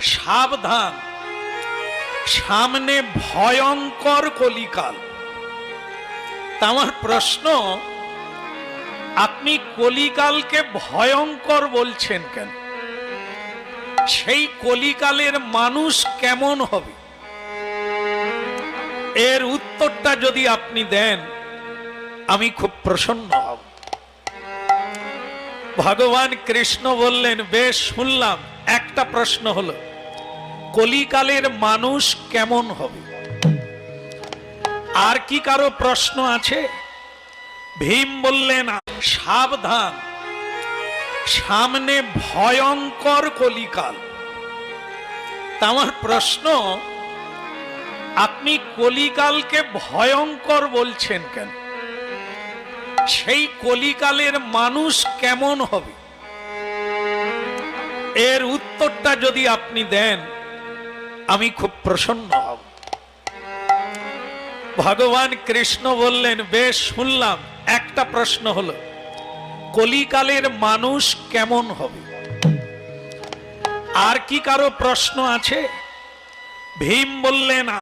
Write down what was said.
সাবধান, সামনে ভয়ঙ্কর কলিকাল। তা আমার প্রশ্ন, আপনি কলিকালকে ভয়ঙ্কর বলছেন কেন? সেই কলিকালের মানুষ কেমন হবে? এর উত্তরটা যদি আপনি দেন আমি খুব প্রসন্ন হব। ভগবান কৃষ্ণ বললেন, বেশ শুনলাম, একটা প্রশ্ন হলো কলিকালের মানুষ কেমন হবে? আর কি কারো প্রশ্ন আছে? ভীম বললেন, সাবধান, সামনে ভয়ঙ্কর কলিকাল। তা আমার প্রশ্ন, আপনি কলিকালকে ভয়ঙ্কর বলছেন কেন? সেই কলিকালের মানুষ কেমন হবে? এর উত্তরটা যদি আপনি দেন আমি খুব প্রসন্ন হব। ভগবান কৃষ্ণ বললেন, বেশ শুনলাম, একটা প্রশ্ন হলো কলিকালের মানুষ কেমন হবে? আর কি কারো প্রশ্ন আছে? ভীম বললেন,